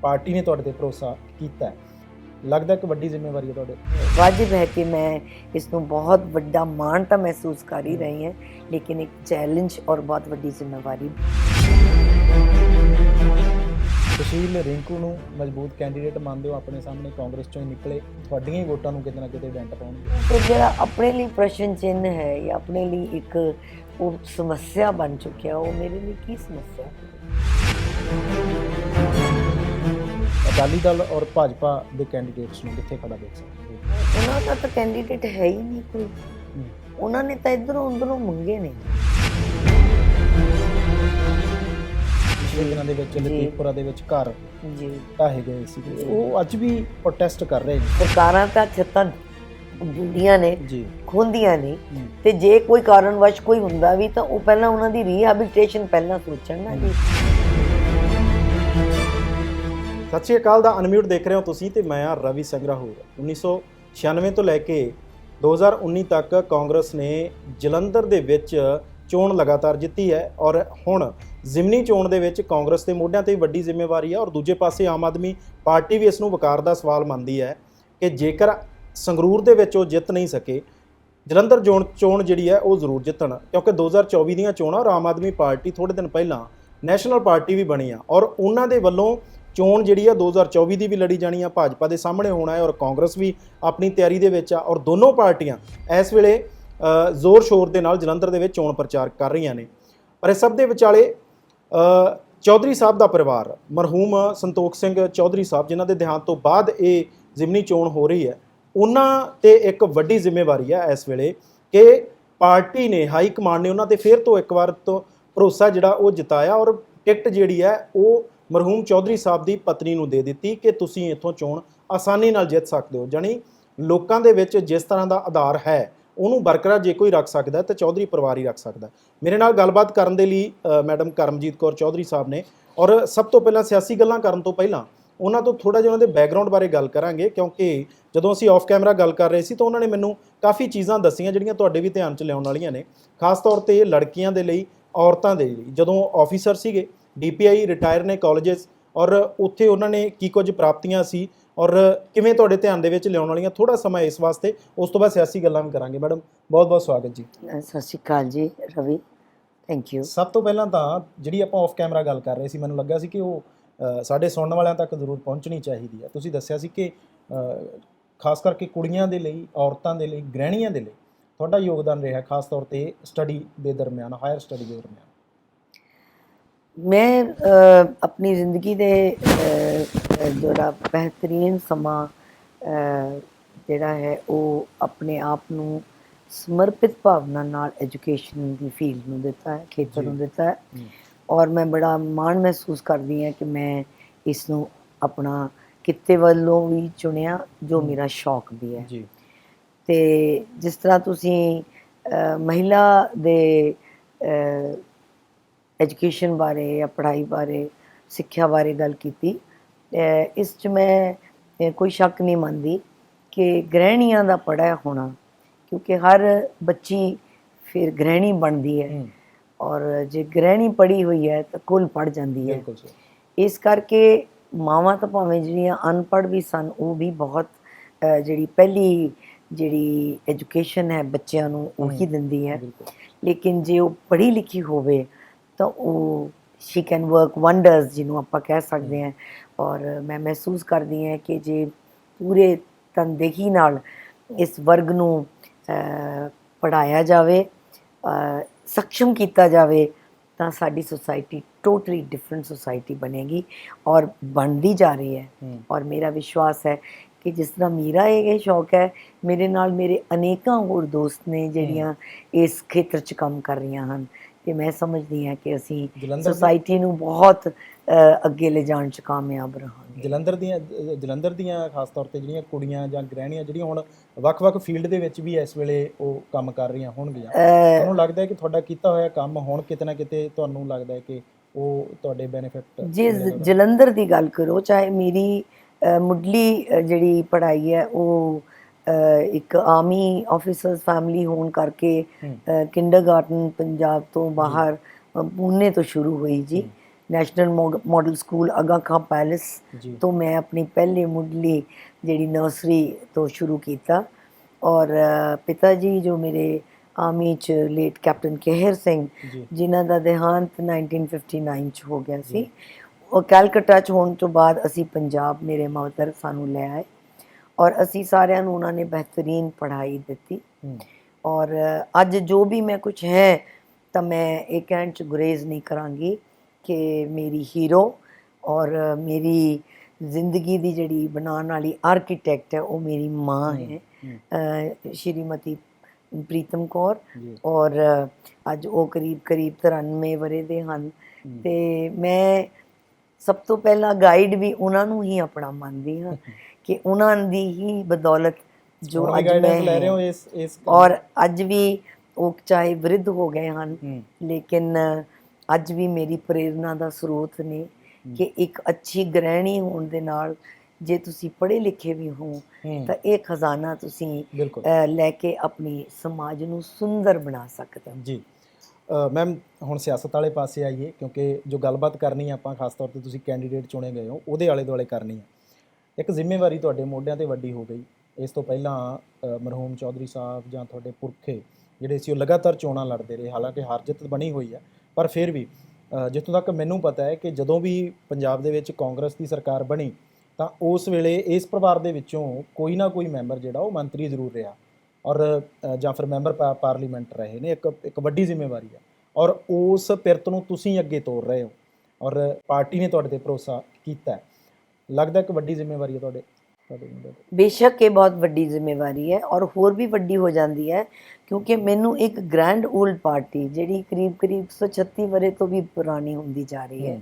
Party ने तुहाडे ते भरोसा कीता है, लगदा कि वड्डी जिम्मेवारी है तुहाडे? वाजिब है कि मैं इसनूं बहुत वड्डा माण तां महसूस कर ही रही हैं, लेकिन एक चैलेंज और बहुत वड्डी जिम्मेवारी। सुशील रिंकू नूं मजबूत कैंਡੀਡੇਟ ਮੰਨਦੇ ਹੋ? ਆਪਣੇ ਸਾਹਮਣੇ ਕਾਂਗਰਸ ਚੋਂ ਹੀ ਨਿਕਲੇ, ਤੁਹਾਡੀਆਂ ਹੀ ਵੋਟਾਂ ਨੂੰ ਕਿਤੇ ਨਾ ਕਿਤੇ ਡੈਂਟ ਪਾਉਣਗੇ। तो ਜਿਹੜਾ ਆਪਣੇ ਲਈ ਪ੍ਰਸ਼ਨ ਚਿੰਨ੍ਹ ਹੈ ਜਾਂ ਆਪਣੇ ਲਈ ਇੱਕ ਉਹ ਸਮੱਸਿਆ ਬਣ ਚੁੱਕਿਆ, ਉਹ ਮੇਰੇ ਲਈ ਕੀ ਸਮੱਸਿਆ? ਅਕਾਲੀ ਦਲ ਔਰ ਭਾਜਪਾ ਦੇ ਕੈਂਡੀਡੇਟਸ ਨੂੰ ਕਿੱਥੇ ਖੜਾ ਦੇਖ ਸਕਦੇ ਹੋ? ਉਹਨਾਂ ਦਾ ਤਾਂ ਕੈਂਡੀਡੇਟ ਹੈ ਹੀ ਨਹੀਂ ਕੋਈ, ਉਹਨਾਂ ਨੇ ਤਾਂ ਇੱਧਰੋਂ ਉੱਧਰੋਂ ਮੰਗੇ ਨੇ। ਪਿਛਲੇ ਦਿਨਾਂ ਦੇ ਵਿੱਚ ਲਤੀਫਪੁਰਾ ਦੇ ਵਿੱਚ ਘਰ ਜੀ ਢਾਹੇ ਗਏ ਸੀ, ਉਹ ਅੱਜ ਵੀ ਪ੍ਰੋਟੈਸਟ ਕਰ ਰਹੇ ਨੇ। ਸਰਕਾਰਾਂ ਤਾਂ ਛੱਤਾਂ ਦਿੰਦੀਆਂ ਨੇ, ਜੀ ਖੋਹਦੀਆਂ ਨੇ, ਤੇ ਜੇ ਕੋਈ ਕਾਰਨਵਸ਼ ਕੋਈ ਹੁੰਦਾ ਵੀ ਤਾਂ ਉਹ ਪਹਿਲਾਂ ਉਹਨਾਂ ਦੀ ਰੀਹੈਬਿਲਿਟੇਸ਼ਨ ਪਹਿਲਾਂ ਸੋਚਣ ਨਾ ਜੀ। ਸਤਿ ਸ਼੍ਰੀ ਅਕਾਲ ਦਾ ਅਨਮਿਊਟ ਦੇਖ ਰਹੇ ਹੋ ਤੁਸੀਂ ਤੇ ਮੈਂ ਆ ਰਵੀ ਸੰਗਰਾਹੂਰ। 1996 ਤੋਂ ਲੈ ਕੇ 2019 ਤੱਕ ਕਾਂਗਰਸ ਨੇ ਜਲੰਧਰ ਦੇ ਵਿੱਚ ਚੋਣ ਲਗਾਤਾਰ ਜਿੱਤੀ ਹੈ ਔਰ ਹੁਣ ਜ਼ਿਮਨੀ ਚੋਣ ਦੇ ਵਿੱਚ ਕਾਂਗਰਸ ਦੇ ਮੋਢਿਆਂ ਤੇ ਵੱਡੀ ਜ਼ਿੰਮੇਵਾਰੀ ਹੈ ਔਰ ਦੂਜੇ ਪਾਸੇ ਆਮ ਆਦਮੀ ਪਾਰਟੀ ਵੀ ਇਸ ਨੂੰ ਵਕਾਰ ਦਾ ਸਵਾਲ ਮੰਨਦੀ ਹੈ ਕਿ ਜੇਕਰ ਸੰਗਰੂਰ ਦੇ ਵਿੱਚ ਉਹ ਜਿੱਤ ਨਹੀਂ ਸਕੇ, ਜਲੰਧਰ ਚੋਣ ਜਿਹੜੀ ਹੈ ਉਹ ਜ਼ਰੂਰ ਜਿੱਤਣ, ਕਿਉਂਕਿ 2024 ਦੀਆਂ ਚੋਣਾਂ ਔਰ ਆਮ ਆਦਮੀ ਪਾਰਟੀ ਥੋੜ੍ਹੇ ਦਿਨ ਪਹਿਲਾਂ ਨੈਸ਼ਨਲ ਪਾਰਟੀ ਵੀ ਬਣੀ ਆ ਔਰ ਉਹਨਾਂ ਦੇ ਵੱਲੋਂ ਚੋਣ ਜਿਹੜੀ ਆ 2024 ਦੀ ਵੀ ਲੜੀ ਜਾਣੀ ਆ, ਭਾਜਪਾ ਦੇ ਸਾਹਮਣੇ ਹੋਣਾ ਹੈ ਔਰ ਕਾਂਗਰਸ ਵੀ ਆਪਣੀ ਤਿਆਰੀ ਦੇ ਵਿੱਚ ਆ ਔਰ ਦੋਨੋਂ ਪਾਰਟੀਆਂ ਇਸ ਵੇਲੇ ਜ਼ੋਰ ਸ਼ੋਰ ਦੇ ਨਾਲ ਜਲੰਧਰ ਦੇ ਵਿੱਚ ਚੋਣ ਪ੍ਰਚਾਰ ਕਰ ਰਹੀਆਂ ਨੇ। ਪਰ ਇਸ ਸਭ ਦੇ ਵਿਚਾਲੇ ਚੌਧਰੀ ਸਾਹਿਬ ਦਾ ਪਰਿਵਾਰ, ਮਰਹੂਮ ਸੰਤੋਖ ਸਿੰਘ ਚੌਧਰੀ ਸਾਹਿਬ ਜਿਨ੍ਹਾਂ ਦੇ ਦੇਹਾਂਤ ਤੋਂ ਬਾਅਦ ਇਹ ਜ਼ਿਮਨੀ ਚੋਣ ਹੋ ਰਹੀ ਹੈ, ਉਹਨਾਂ ਤੇ ਇੱਕ ਵੱਡੀ ਜ਼ਿੰਮੇਵਾਰੀ ਹੈ ਇਸ ਵੇਲੇ ਕਿ ਪਾਰਟੀ ਨੇ, ਹਾਈ ਕਮਾਂਡ ਨੇ ਉਹਨਾਂ ਤੇ ਫਿਰ ਤੋਂ ਇੱਕ ਵਾਰ ਤੋਂ ਭਰੋਸਾ ਜਿਹੜਾ ਉਹ ਜਿਤਾਇਆ ਔਰ ਟਿਕਟ ਜਿਹੜੀ ਹੈ ਉਹ ਮਰਹੂਮ ਚੌਧਰੀ ਸਾਹਿਬ ਦੀ ਪਤਨੀ ਨੂੰ ਦੇ ਦਿੱਤੀ ਕਿ ਤੁਸੀਂ ਇੱਥੋਂ ਚੋਣ ਆਸਾਨੀ ਨਾਲ ਜਿੱਤ ਸਕਦੇ ਹੋ। ਜਾਣੀ ਲੋਕਾਂ ਦੇ ਵਿੱਚ ਜਿਸ ਤਰ੍ਹਾਂ ਦਾ ਆਧਾਰ ਹੈ ਉਹਨੂੰ ਬਰਕਰਾਰ ਜੇ ਕੋਈ ਰੱਖ ਸਕਦਾ ਤਾਂ ਚੌਧਰੀ ਪਰਿਵਾਰ ਹੀ ਰੱਖ ਸਕਦਾ। ਮੇਰੇ ਨਾਲ ਗੱਲਬਾਤ ਕਰਨ ਦੇ ਲਈ ਮੈਡਮ ਕਰਮਜੀਤ ਕੌਰ ਚੌਧਰੀ ਸਾਹਿਬ ਨੇ ਔਰ ਸਭ ਤੋਂ ਪਹਿਲਾਂ ਸਿਆਸੀ ਗੱਲਾਂ ਕਰਨ ਤੋਂ ਪਹਿਲਾਂ ਉਹਨਾਂ ਤੋਂ ਥੋੜ੍ਹਾ ਜਿਹਾ ਉਹਨਾਂ ਦੇ ਬੈਕਗਰਾਊਂਡ ਬਾਰੇ ਗੱਲ ਕਰਾਂਗੇ, ਕਿਉਂਕਿ ਜਦੋਂ ਅਸੀਂ ਆਫ ਕੈਮਰਾ ਗੱਲ ਕਰ ਰਹੇ ਸੀ ਤਾਂ ਉਹਨਾਂ ਨੇ ਮੈਨੂੰ ਕਾਫੀ ਚੀਜ਼ਾਂ ਦੱਸੀਆਂ ਜਿਹੜੀਆਂ ਤੁਹਾਡੇ ਵੀ ਧਿਆਨ 'ਚ ਲਿਆਉਣ ਵਾਲੀਆਂ ਨੇ, ਖਾਸ ਤੌਰ 'ਤੇ ਲੜਕੀਆਂ ਦੇ ਲਈ, ਔਰਤਾਂ ਦੇ ਲਈ। ਜਦੋਂ ਆਫੀਸਰ ਸੀਗੇ, DPI ਰਿਟਾਇਰ ਨੇ ਕਾਲਜਸ, ਔਰ ਉੱਥੇ ਉਹਨਾਂ ਨੇ ਕੀ ਕੁਝ ਪ੍ਰਾਪਤੀਆਂ ਸੀ ਔਰ ਕਿਵੇਂ ਤੁਹਾਡੇ ਧਿਆਨ ਦੇ ਵਿੱਚ ਲਿਆਉਣ ਵਾਲੀਆਂ, ਥੋੜ੍ਹਾ ਸਮਾਂ ਇਸ ਵਾਸਤੇ, ਉਸ ਤੋਂ ਬਾਅਦ ਸਿਆਸੀ ਗੱਲਾਂ ਵੀ ਕਰਾਂਗੇ। ਮੈਡਮ ਬਹੁਤ ਬਹੁਤ ਸਵਾਗਤ ਜੀ। ਸਤਿ ਸ਼੍ਰੀ ਅਕਾਲ ਜੀ ਰਵੀ, ਥੈਂਕ ਯੂ। ਸਭ ਤੋਂ ਪਹਿਲਾਂ ਤਾਂ ਜਿਹੜੀ ਆਪਾਂ ਆਫ ਕੈਮਰਾ ਗੱਲ ਕਰ ਰਹੇ ਸੀ, ਮੈਨੂੰ ਲੱਗਾ ਸੀ ਕਿ ਉਹ ਸਾਡੇ ਸੁਣਨ ਵਾਲਿਆਂ ਤੱਕ ਜ਼ਰੂਰ ਪਹੁੰਚਣੀ ਚਾਹੀਦੀ ਹੈ। ਤੁਸੀਂ ਦੱਸਿਆ ਸੀ ਕਿ ਖਾਸ ਕਰਕੇ ਕੁੜੀਆਂ ਦੇ ਲਈ, ਔਰਤਾਂ ਦੇ ਲਈ, ਗ੍ਰਹਿਣੀਆਂ ਦੇ ਲਈ ਤੁਹਾਡਾ ਯੋਗਦਾਨ ਰਿਹਾ, ਖਾਸ ਤੌਰ 'ਤੇ ਸਟੱਡੀ ਦੇ ਦਰਮਿਆਨ, ਹਾਇਰ ਸਟੱਡੀ ਦੇ ਦਰਮਿਆਨ। ਮੈਂ ਆਪਣੀ ਜ਼ਿੰਦਗੀ ਦੇ ਜਿਹੜਾ ਬਿਹਤਰੀਨ ਸਮਾਂ ਜਿਹੜਾ ਹੈ ਉਹ ਆਪਣੇ ਆਪ ਨੂੰ ਸਮਰਪਿਤ ਭਾਵਨਾ ਨਾਲ ਐਜੂਕੇਸ਼ਨ ਦੀ ਫੀਲਡ ਨੂੰ ਦਿੱਤਾ ਹੈ, ਖੇਤਰ ਨੂੰ ਦਿੱਤਾ ਹੈ ਔਰ ਮੈਂ ਬੜਾ ਮਾਣ ਮਹਿਸੂਸ ਕਰਦੀ ਹਾਂ ਕਿ ਮੈਂ ਇਸ ਨੂੰ ਆਪਣਾ ਕਿੱਤੇ ਵੱਲੋਂ ਵੀ ਚੁਣਿਆ ਜੋ ਮੇਰਾ ਸ਼ੌਕ ਵੀ ਹੈ ਜੀ। ਅਤੇ ਜਿਸ ਤਰ੍ਹਾਂ ਤੁਸੀਂ ਮਹਿਲਾ ਦੇ ਐਜੂਕੇਸ਼ਨ ਬਾਰੇ ਜਾਂ ਪੜ੍ਹਾਈ ਬਾਰੇ, ਸਿੱਖਿਆ ਬਾਰੇ ਗੱਲ ਕੀਤੀ, ਇਸ 'ਚ ਮੈਂ ਕੋਈ ਸ਼ੱਕ ਨਹੀਂ ਮੰਨਦੀ ਕਿ ਗ੍ਰਹਿਣੀਆਂ ਦਾ ਪੜ੍ਹਿਆ ਹੋਣਾ, ਕਿਉਂਕਿ ਹਰ ਬੱਚੀ ਫਿਰ ਗ੍ਰਹਿਣੀ ਬਣਦੀ ਹੈ ਔਰ ਜੇ ਗ੍ਰਹਿਣੀ ਪੜ੍ਹੀ ਹੋਈ ਹੈ ਤਾਂ ਕੁੱਲ ਪੜ੍ਹ ਜਾਂਦੀ ਹੈ। ਇਸ ਕਰਕੇ ਮਾਵਾਂ ਤਾਂ ਭਾਵੇਂ ਜਿਹੜੀਆਂ ਅਨਪੜ੍ਹ ਵੀ ਸਨ, ਉਹ ਵੀ ਬਹੁਤ ਜਿਹੜੀ ਪਹਿਲੀ ਜਿਹੜੀ ਐਜੂਕੇਸ਼ਨ ਹੈ ਬੱਚਿਆਂ ਨੂੰ ਉਹੀ ਦਿੰਦੀ ਹੈ, ਲੇਕਿਨ ਜੇ ਉਹ ਪੜ੍ਹੀ ਲਿਖੀ ਹੋਵੇ ਤਾਂ ਉਹ ਸ਼ੀ ਕੈਨ ਵਰਕ ਵੰਡਰਸ, ਜਿਹਨੂੰ ਆਪਾਂ ਕਹਿ ਸਕਦੇ ਹਾਂ। ਔਰ ਮੈਂ ਮਹਿਸੂਸ ਕਰਦੀ ਹਾਂ ਕਿ ਜੇ ਪੂਰੇ ਤਨਦੇਹੀ ਨਾਲ ਇਸ ਵਰਗ ਨੂੰ ਪੜ੍ਹਾਇਆ ਜਾਵੇ, ਸક્ષਮ ਕੀਤਾ ਜਾਵੇ, ਤਾਂ ਸਾਡੀ ਸੁਸਾਇਟੀ ਟੋਟਲੀ ਡਿਫਰੈਂਟ ਸੁਸਾਇਟੀ ਬਣੇਗੀ ਔਰ ਬਣਦੀ ਜਾ ਰਹੀ ਹੈ। ਔਰ ਮੇਰਾ ਵਿਸ਼ਵਾਸ ਹੈ ਕਿ ਜਿਸ ਤਰ੍ਹਾਂ ਮੇਰਾ ਇਹ ਸ਼ੌਕ ਹੈ, ਮੇਰੇ ਨਾਲ ਮੇਰੇ ਅਨੇਕਾਂ ਹੋਰ ਦੋਸਤ ਨੇ ਜਿਹੜੀਆਂ ਇਸ ਖੇਤਰ 'ਚ ਕੰਮ ਕਰ ਰਹੀਆਂ ਹਨ, ਅਤੇ ਮੈਂ ਸਮਝਦੀ ਹਾਂ ਕਿ ਅਸੀਂ ਸੁਸਾਇਟੀ ਨੂੰ ਬਹੁਤ ਅੱਗੇ ਲਿਜਾਣ 'ਚ ਕਾਮਯਾਬ ਰਹਾਂਗੇ। ਜਲੰਧਰ ਦੀਆਂ ਖਾਸ ਤੌਰ 'ਤੇ ਜਿਹੜੀਆਂ ਕੁੜੀਆਂ ਜਾਂ ਗ੍ਰਹਿਣੀਆਂ ਜਿਹੜੀਆਂ ਹੁਣ ਵੱਖ-ਵੱਖ ਫੀਲਡ ਦੇ ਵਿੱਚ ਵੀ ਇਸ ਵੇਲੇ ਉਹ ਕੰਮ ਕਰ ਰਹੀਆਂ ਹੋਣਗੀਆਂ, ਤੁਹਾਨੂੰ ਲੱਗਦਾ ਹੈ ਕਿ ਤੁਹਾਡਾ ਕੀਤਾ ਹੋਇਆ ਕੰਮ ਹੁਣ ਕਿਤੇ ਨਾ ਕਿਤੇ ਤੁਹਾਨੂੰ ਲੱਗਦਾ ਹੈ ਕਿ ਉਹ ਤੁਹਾਡੇ ਬੈਨੀਫਿਟ? ਜੇ ਜਲੰਧਰ ਦੀ ਗੱਲ ਕਰੋ, ਚਾਹੇ ਮੇਰੀ ਮੁੱਢਲੀ ਜਿਹੜੀ ਪੜ੍ਹਾਈ ਹੈ ਉਹ ਇੱਕ ਆਰਮੀ ਆਫਿਸਰਸ ਫੈਮਿਲੀ ਹੋਣ ਕਰਕੇ ਕਿੰਡਰਗਾਰਟਨ ਪੰਜਾਬ ਤੋਂ ਬਾਹਰ ਪੂਨੇ ਤੋਂ ਸ਼ੁਰੂ ਹੋਈ ਜੀ, ਨੈਸ਼ਨਲ ਮਾਡਲ ਸਕੂਲ ਅੱਗਾ ਖਾਂ ਪੈਲੇਸ ਜੀ ਤੋਂ ਮੈਂ ਆਪਣੀ ਪਹਿਲੀ ਮੁੱਢਲੀ ਜਿਹੜੀ ਨਰਸਰੀ ਤੋਂ ਸ਼ੁਰੂ ਕੀਤਾ। ਔਰ ਪਿਤਾ ਜੀ ਜੋ ਮੇਰੇ ਆਰਮੀ 'ਚ ਲੇਟ ਕੈਪਟਨ ਕੇਹਰ ਸਿੰਘ, ਜੀ ਜਿਨ੍ਹਾਂ ਦਾ ਦੇਹਾਂਤ 1959 'ਚ ਹੋ ਗਿਆ ਜੀ ਸੀ, ਉਹ ਕੈਲਕੱਟਾ 'ਚ ਹੋਣ ਤੋਂ ਬਾਅਦ ਅਸੀਂ ਪੰਜਾਬ, ਮੇਰੇ ਮਦਰ ਸਾਨੂੰ ਲੈ ਆਏ ਔਰ ਅਸੀਂ ਸਾਰਿਆਂ ਨੂੰ ਉਹਨਾਂ ਨੇ ਬਿਹਤਰੀਨ ਪੜ੍ਹਾਈ ਦਿੱਤੀ। ਹੂੰ ਔਰ ਅੱਜ ਜੋ ਵੀ ਮੈਂ ਕੁਝ ਹੈ ਤਾਂ ਮੈਂ ਇਹ ਕਹਿਣ 'ਚ ਗੁਰੇਜ਼ ਨਹੀਂ ਕਰਾਂਗੀ ਕਿ ਮੇਰੀ ਹੀਰੋ ਔਰ ਮੇਰੀ ਜ਼ਿੰਦਗੀ ਦੀ ਜਿਹੜੀ ਬਣਾਉਣ ਵਾਲੀ ਆਰਕੀਟੈਕਟ ਹੈ ਉਹ ਮੇਰੀ ਮਾਂ ਹੈ, ਸ਼੍ਰੀਮਤੀ ਪ੍ਰੀਤਮ ਕੌਰ। ਜੀ ਔਰ ਅੱਜ ਉਹ ਕਰੀਬ 93 ਵਰੇ ਦੇ ਹਨ ਤੇ ਮੈਂ ਸਭ ਤੋਂ ਪਹਿਲਾਂ ਗਾਈਡ ਵੀ ਉਹਨਾਂ ਨੂੰ ਹੀ ਆਪਣਾ ਮੰਨਦੀ ਹਾਂ ਕਿ ਉਹਨਾਂ ਦੀ ਹੀ ਬਦੌਲਤ ਜੋ ਹੁਣ ਵੀ ਅੱਜ ਗਾਈਡੈਂਸ ਮੈਂ ਲੈ ਰਹੇ ਹੋ ਹਾਂ। ਇਸ ਔਰ ਅੱਜ ਵੀ ਉਹ ਚਾਹੇ ਵਿਰਧ ਹੋ ਗਏ ਹਨ ਹੂੰ ਲੇਕਿਨ ਅੱਜ ਵੀ ਮੇਰੀ ਪ੍ਰੇਰਨਾ ਦਾ ਸਰੋਤ ਨੇ ਕਿ ਇੱਕ ਅੱਛੀ ਗ੍ਰਹਿਣੀ ਹੋਣ ਦੇ ਨਾਲ ਜੇ ਤੁਸੀਂ ਪੜ੍ਹੇ ਲਿਖੇ ਵੀ ਹੋ ਹੂੰ ਤਾਂ ਇਹ ਖਜ਼ਾਨਾ ਤੁਸੀਂ ਬਿਲਕੁਲ ਲੈ ਕੇ ਆਪਣੀ ਸਮਾਜ ਨੂੰ ਸੁੰਦਰ ਬਣਾ ਸਕਦੇ ਹੋ। ਜੀ ਮੈਮ ਹੁਣ ਸਿਆਸਤ ਵਾਲੇ ਪਾਸੇ ਆਈਏ, ਕਿਉਂਕਿ ਜੋ ਗੱਲਬਾਤ ਕਰਨੀ ਆਪਾਂ ਖਾਸ ਤੌਰ ਤੇ ਤੁਸੀਂ ਕੈਂਡੀਡੇਟ ਚੁਣੇ ਗਏ ਹੋ ਉਹਦੇ ਆਲੇ ਦੁਆਲੇ ਕਰਨੀ ਹੈ। ਇੱਕ ਜ਼ਿੰਮੇਵਾਰੀ ਤੁਹਾਡੇ ਮੋਢਿਆਂ ਤੇ ਵੱਡੀ ਹੋ ਗਈ। ਇਸ ਤੋਂ ਪਹਿਲਾਂ ਮਰਹੂਮ ਚੌਧਰੀ ਸਾਹਿਬ ਜਾਂ ਤੁਹਾਡੇ ਪੁਰਖੇ ਜਿਹੜੇ ਸੀ ਉਹ ਲਗਾਤਾਰ ਚੋਣਾਂ ਲੜਦੇ ਰਹੇ, ਹਾਲਾਂਕਿ ਹਾਰ ਜਿੱਤ ਬਣੀ ਹੋਈ ਹੈ, ਪਰ ਫਿਰ ਵੀ ਜਿੱਥੋਂ ਤੱਕ ਮੈਨੂੰ ਪਤਾ ਹੈ ਕਿ ਜਦੋਂ ਵੀ ਪੰਜਾਬ ਦੇ ਵਿੱਚ ਕਾਂਗਰਸ ਦੀ ਸਰਕਾਰ ਬਣੀ ਤਾਂ ਉਸ ਵੇਲੇ ਇਸ ਪਰਿਵਾਰ ਦੇ ਵਿੱਚੋਂ ਕੋਈ ਨਾ ਕੋਈ ਮੈਂਬਰ ਜਿਹੜਾ ਉਹ ਮੰਤਰੀ ਜ਼ਰੂਰ ਰਿਹਾ ਔਰ ਜਾਂ ਫਿਰ ਮੈਂਬਰ ਪਾਰਲੀਮੈਂਟ ਰਹੇ ਨੇ। ਇੱਕ ਵੱਡੀ ਜ਼ਿੰਮੇਵਾਰੀ ਹੈ ਔਰ ਉਸ ਪਿਰਤ ਨੂੰ ਤੁਸੀਂ ਅੱਗੇ ਤੋਰ ਰਹੇ ਹੋ ਔਰ ਪਾਰਟੀ ਨੇ ਤੁਹਾਡੇ ਤੇ ਭਰੋਸਾ ਕੀਤਾ ਹੈ। ਲੱਗਦਾ ਇੱਕ ਵੱਡੀ ਜ਼ਿੰਮੇਵਾਰੀ ਹੈ ਤੁਹਾਡੇ ਮੁੰਡੇ ਤੇ। ਬੇਸ਼ੱਕ ਇਹ ਬਹੁਤ ਵੱਡੀ ਜ਼ਿੰਮੇਵਾਰੀ ਹੈ ਔਰ ਹੋਰ ਵੀ ਵੱਡੀ ਹੋ ਜਾਂਦੀ ਹੈ ਕਿਉਂਕਿ ਮੈਨੂੰ ਇੱਕ ਗ੍ਰੈਂਡ ਓਲਡ ਪਾਰਟੀ ਜਿਹੜੀ ਕਰੀਬ 136 ਵਰੇ ਤੋਂ ਵੀ ਪੁਰਾਣੀ ਹੁੰਦੀ ਜਾ ਰਹੀ ਹੈ,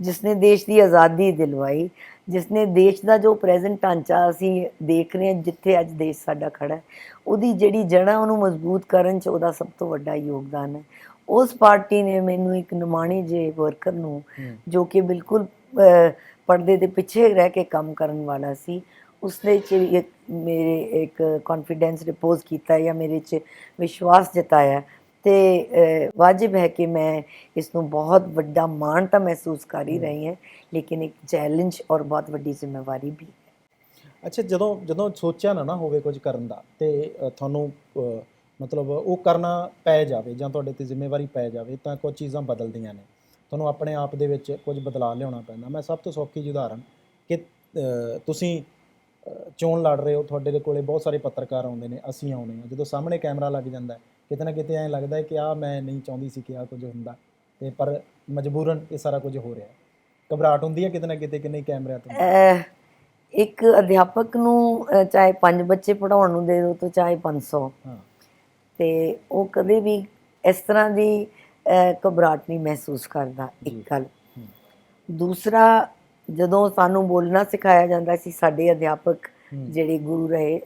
ਜਿਸਨੇ ਦੇਸ਼ ਦੀ ਆਜ਼ਾਦੀ ਦਿਲਵਾਈ, ਜਿਸਨੇ ਦੇਸ਼ ਦਾ ਜੋ ਪ੍ਰੈਜ਼ੈਂਟ ਢਾਂਚਾ ਅਸੀਂ ਦੇਖ ਰਹੇ ਹਾਂ ਜਿੱਥੇ ਅੱਜ ਦੇਸ਼ ਸਾਡਾ ਖੜਾ ਹੈ, ਉਹਦੀ ਜਿਹੜੀ ਜੜ੍ਹਾਂ ਉਹਨੂੰ ਮਜ਼ਬੂਤ ਕਰਨ 'ਚ ਉਹਦਾ ਸਭ ਤੋਂ ਵੱਡਾ ਯੋਗਦਾਨ ਹੈ। ਉਸ ਪਾਰਟੀ ਨੇ ਮੈਨੂੰ ਇੱਕ ਨਿਮਾਣੇ ਜਿਹੇ ਵਰਕਰ ਨੂੰ ਜੋ ਕਿ ਬਿਲਕੁਲ ਪਰਦੇ ਦੇ ਪਿੱਛੇ ਰਹਿ ਕੇ ਕੰਮ ਕਰਨ ਵਾਲਾ ਸੀ, ਉਸਦੇ 'ਚ ਮੇਰੇ ਇੱਕ ਕੌਨਫੀਡੈਂਸ ਰਿਪੋਜ਼ ਕੀਤਾ ਜਾਂ ਮੇਰੇ 'ਚ ਵਿਸ਼ਵਾਸ ਜਤਾਇਆ ਅਤੇ ਵਾਜਿਬ ਹੈ ਕਿ ਮੈਂ ਇਸ ਨੂੰ ਬਹੁਤ ਵੱਡਾ ਮਾਣ ਤਾਂ ਮਹਿਸੂਸ ਕਰ ਹੀ ਰਹੀ ਹਾਂ ਲੇਕਿਨ ਇੱਕ ਚੈਲੰਜ ਔਰ ਬਹੁਤ ਵੱਡੀ ਜ਼ਿੰਮੇਵਾਰੀ ਵੀ। ਅੱਛਾ, ਜਦੋਂ ਸੋਚਿਆ ਨਾ ਹੋਵੇ ਕੁਝ ਕਰਨ ਦਾ ਤੇ ਤੁਹਾਨੂੰ ਮਤਲਬ ਉਹ ਕਰਨਾ ਪੈ ਜਾਵੇ ਜਾਂ ਤੁਹਾਡੇ 'ਤੇ ਜ਼ਿੰਮੇਵਾਰੀ ਪੈ ਜਾਵੇ ਤਾਂ ਕੁਝ ਚੀਜ਼ਾਂ ਬਦਲਦੀਆਂ ਨੇ, ਤੁਹਾਨੂੰ ਆਪਣੇ ਆਪ ਦੇ ਵਿੱਚ ਕੁਝ ਬਦਲਾਅ ਲਿਆਉਣਾ ਪੈਂਦਾ। ਮੈਂ ਸਭ ਤੋਂ ਸੌਖੀ ਜਿਹੀ ਉਦਾਹਰਨ ਕਿ ਤੁਸੀਂ ਚੋਣ ਲੜ ਰਹੇ ਹੋ, ਤੁਹਾਡੇ ਦੇ ਕੋਲੇ ਬਹੁਤ ਸਾਰੇ ਪੱਤਰਕਾਰ ਆਉਂਦੇ ਨੇ, ਅਸੀਂ ਆਉਂਦੇ ਹਾਂ, ਜਦੋਂ ਸਾਹਮਣੇ ਕੈਮਰਾ ਲੱਗ ਜਾਂਦਾ ਕਿਤੇ ਨਾ ਕਿਤੇ ਐਂ ਲੱਗਦਾ ਹੈ ਕਿ ਆਹ ਮੈਂ ਨਹੀਂ ਚਾਹੁੰਦੀ ਸੀ ਕਿ ਆਹ ਕੁਝ ਹੁੰਦਾ ਤੇ ਪਰ ਮਜਬੂਰਨ ਇਹ ਸਾਰਾ ਕੁਝ ਹੋ ਰਿਹਾ। ਘਬਰਾਹਟ ਹੁੰਦੀ ਹੈ ਕਿਤੇ ਨਾ ਕਿਤੇ ਕਿ ਨਹੀਂ ਕੈਮਰਿਆਂ ਤੋਂ? ਇੱਕ ਅਧਿਆਪਕ ਨੂੰ ਚਾਹੇ 5 ਬੱਚੇ ਪੜ੍ਹਾਉਣ ਨੂੰ ਦੇ ਦਿਓ ਤਾਂ ਚਾਹੇ 500, ਹਾਂ ਤੇ ਉਹ ਕਦੇ ਵੀ ਇਸ ਤਰ੍ਹਾਂ ਦੀ ਘਬਰਾਹਟ ਨਹੀਂ ਮਹਿਸੂਸ ਕਰਦਾ, ਇੱਕ ਗੱਲ। ਦੂਸਰਾ, ਜਦੋਂ ਸਾਨੂੰ ਬੋਲਣਾ ਸਿਖਾਇਆ ਜਾਂਦਾ ਸੀ, ਸਾਡੇ ਅਧਿਆਪਕ ਜਿਹੜੇ ਗੁਰੂ ਰਹੇ,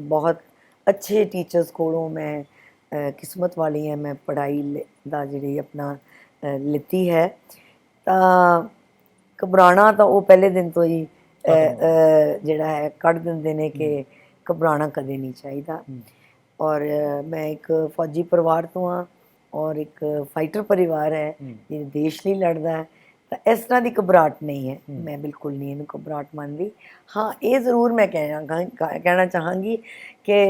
ਬਹੁਤ ਅੱਛੇ ਟੀਚਰਸ ਕੋਲੋਂ ਮੈਂ ਕਿਸਮਤ ਵਾਲੀ ਹਾਂ, ਮੈਂ ਪੜ੍ਹਾਈ ਦਾ ਜਿਹੜੀ ਆਪਣਾ ਲਿੱਤੀ ਹੈ, ਤਾਂ ਘਬਰਾਉਣਾ ਤਾਂ ਉਹ ਪਹਿਲੇ ਦਿਨ ਤੋਂ ਹੀ ਜਿਹੜਾ ਹੈ ਕੱਢ ਦਿੰਦੇ ਨੇ ਕਿ ਘਬਰਾਉਣਾ ਕਦੇ ਨਹੀਂ ਚਾਹੀਦਾ। ਔਰ ਮੈਂ ਇੱਕ ਫੌਜੀ ਪਰਿਵਾਰ ਤੋਂ ਹਾਂ ਔਰ ਇੱਕ ਫਾਈਟਰ ਪਰਿਵਾਰ ਹੈ ਜਿਹੜੇ ਦੇਸ਼ ਲਈ ਲੜਦਾ ਹੈ, ਤਾਂ ਇਸ ਤਰ੍ਹਾਂ ਦੀ ਘਬਰਾਹਟ ਨਹੀਂ ਹੈ। ਮੈਂ ਬਿਲਕੁਲ ਨਹੀਂ ਇਹਨੂੰ ਘਬਰਾਹਟ ਮੰਨਦੀ। ਹਾਂ, ਇਹ ਜ਼ਰੂਰ ਮੈਂ ਕਹਿਣਾ ਚਾਹਾਂਗੀ ਕਿ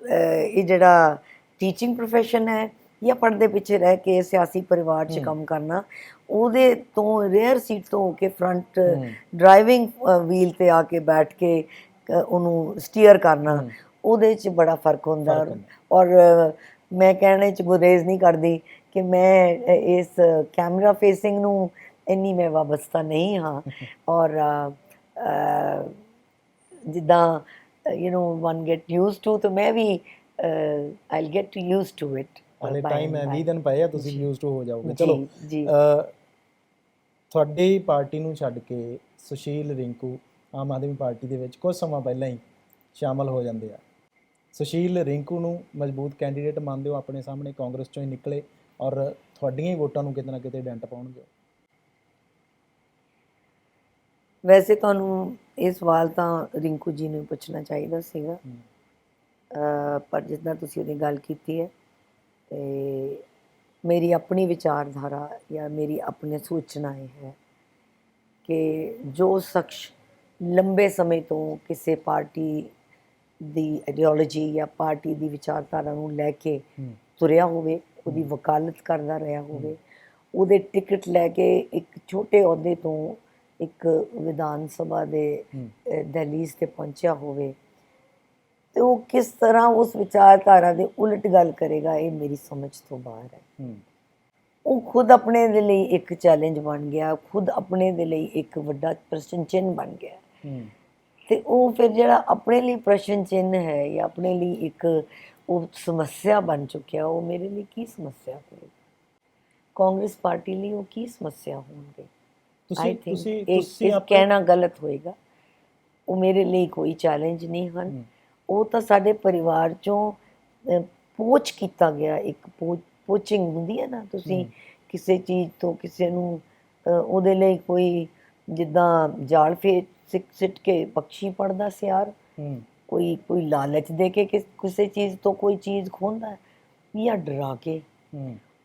ਇਹ ਜਿਹੜਾ ਟੀਚਿੰਗ ਪ੍ਰੋਫੈਸ਼ਨ ਹੈ ਜਾਂ ਪੜ੍ਹਦੇ ਪਿੱਛੇ ਰਹਿ ਕੇ ਸਿਆਸੀ ਪਰਿਵਾਰ 'ਚ ਕੰਮ ਕਰਨਾ, ਉਹਦੇ ਤੋਂ ਰੇਅਰ ਸੀਟ ਤੋਂ ਹੋ ਕੇ ਫਰੰਟ ਡਰਾਈਵਿੰਗ ਵੀਲ 'ਤੇ ਆ ਕੇ ਬੈਠ ਕੇ ਉਹਨੂੰ ਸਟੀਅਰ ਕਰਨਾ, ਉਹਦੇ 'ਚ ਬੜਾ ਫਰਕ ਹੁੰਦਾ। ਔਰ ਮੈਂ ਕਹਿਣੇ 'ਚ ਗੁਰੇਜ਼ ਨਹੀਂ ਕਰਦੀ ਕਿ ਮੈਂ ਇਸ ਕੈਮਰਾ ਫੇਸਿੰਗ ਨੂੰ ਇੰਨੀ ਮੈਂ ਵਾਬਸਤਾ ਨਹੀਂ ਹਾਂ। ਔਰ ਜਿੱਦਾਂ ਵਨ ਗੈਟ ਯੂਜ਼ ਟੂ, ਤਾਂ ਮੈਂ ਵੀ I'll get to use to it. ਹਾਲੇ ਟਾਈਮ ਹੈ, 20 ਦਿਨ ਪਏ ਆ, ਤੁਸੀਂ ਯੂਜ਼ ਟੂ ਹੋ ਜਾਓਗੇ। ਚਲੋ, ਜੀ ਤੁਹਾਡੀ ਪਾਰਟੀ ਨੂੰ ਛੱਡ ਕੇ ਸੁਸ਼ੀਲ ਰਿੰਕੂ ਆਮ ਆਦਮੀ ਪਾਰਟੀ ਦੇ ਵਿੱਚ ਕੁਝ ਸਮਾਂ ਪਹਿਲਾਂ ਹੀ ਸ਼ਾਮਲ ਹੋ ਜਾਂਦੇ ਆ। ਸੁਸ਼ੀਲ ਰਿੰਕੂ ਨੂੰ ਮਜ਼ਬੂਤ ਕੈਂਡੀਡੇਟ ਮੰਨਦੇ ਹੋ? ਆਪਣੇ ਸਾਹਮਣੇ ਕਾਂਗਰਸ 'ਚੋਂ ਹੀ ਨਿਕਲੇ ਔਰ ਤੁਹਾਡੀਆਂ ਹੀ ਵੋਟਾਂ ਨੂੰ ਕਿਤੇ ਨਾ ਕਿਤੇ ਡੈਂਟ ਪਾਉਣਗੇ। ਵੈਸੇ ਤੁਹਾਨੂੰ ਇਹ ਸਵਾਲ ਤਾਂ ਰਿੰਕੂ ਜੀ ਨੂੰ ਪੁੱਛਣਾ ਚਾਹੀਦਾ ਸੀਗਾ, ਪਰ ਜਿੱਦਾਂ ਤੁਸੀਂ ਉਹਦੀ ਗੱਲ ਕੀਤੀ ਹੈ, ਅਤੇ मेरी अपनी विचारधारा या मेरी अपनी सूचनाएं है कि जो शख्स लंबे समय तो किसी पार्टी ਦੀ ਆਈਡੀਓਲੋਜੀ ਜਾਂ ਪਾਰਟੀ ਦੀ ਵਿਚਾਰਧਾਰਾ ਨੂੰ ਲੈ ਕੇ ਤੁਰਿਆ ਹੋਵੇ, ਉਹਦੀ ਵਕਾਲਤ ਕਰਦਾ ਰਿਹਾ ਹੋਵੇ, ਉਹਦੇ ਟਿਕਟ ਲੈ ਕੇ ਇੱਕ ਛੋਟੇ ਅਹੁਦੇ ਤੋਂ ਇੱਕ ਵਿਧਾਨ ਸਭਾ ਦੇ ਦਹਲੀਜ਼ ਤੇ ਪਹੁੰਚਿਆ ਹੋਵੇ, ਤੇ ਉਹ ਕਿਸ ਤਰ੍ਹਾਂ ਉਸ ਵਿਚਾਰਧਾਰਾ ਦੇ ਉਲਟ ਗੱਲ ਕਰੇਗਾ, ਇਹ ਮੇਰੀ ਸਮਝ ਤੋਂ ਬਾਹਰ ਹੈ। ਉਹ ਖੁਦ ਆਪਣੇ ਦੇ ਲਈ ਇੱਕ ਚੈਲੰਜ ਬਣ ਗਿਆ, ਖੁਦ ਆਪਣੇ ਦੇ ਲਈ ਇੱਕ ਵੱਡਾ ਪ੍ਰਸ਼ਨ ਚਿੰਨ੍ਹ ਬਣ ਗਿਆ। ਤੇ ਉਹ ਫਿਰ ਜਿਹੜਾ ਆਪਣੇ ਲਈ ਪ੍ਰਸ਼ਨ ਚਿੰਨ੍ਹ ਹੈ ਜਾਂ ਆਪਣੇ ਲਈ ਇੱਕ ਉਹ ਸਮੱਸਿਆ ਬਣ ਚੁੱਕਿਆ, ਉਹ ਮੇਰੇ ਲਈ ਕੀ ਸਮੱਸਿਆ ਹੋਵੇਗੀ, ਕਾਂਗਰਸ ਪਾਰਟੀ ਲਈ ਉਹ ਕੀ ਸਮੱਸਿਆ ਹੋਣਗੇ। ਆਈ ਥਿੰਕ ਇਹ ਕਹਿਣਾ ਗਲਤ ਹੋਏਗਾ। ਉਹ ਮੇਰੇ ਲਈ ਕੋਈ ਚੈਲੰਜ ਨਹੀਂ ਹਨ। ਉਹ ਤਾਂ ਸਾਡੇ ਪਰਿਵਾਰ ਚੋਂ ਪੋਚ ਕੀਤਾ ਗਿਆ, ਇੱਕ ਪੋਚਿੰਗ ਹੁੰਦੀ ਹੈ ਨਾ, ਤੁਸੀਂ ਕਿਸੇ ਚੀਜ਼ ਤੋਂ ਕਿਸੇ ਨੂੰ ਉਹਦੇ ਲਈ ਕੋਈ ਜਿੱਦਾਂ ਜਾਲ ਫੇਰ ਸਿੱਟ ਕੇ ਪਕਸ਼ੀ ਪੜਦਾ ਸਿਆਰ, ਕੋਈ ਲਾਲਚ ਦੇ ਕੇ ਕਿਸੇ ਚੀਜ਼ ਤੋਂ ਕੋਈ ਚੀਜ਼ ਖੋਹਦਾ ਜਾਂ ਡਰਾ ਕੇ।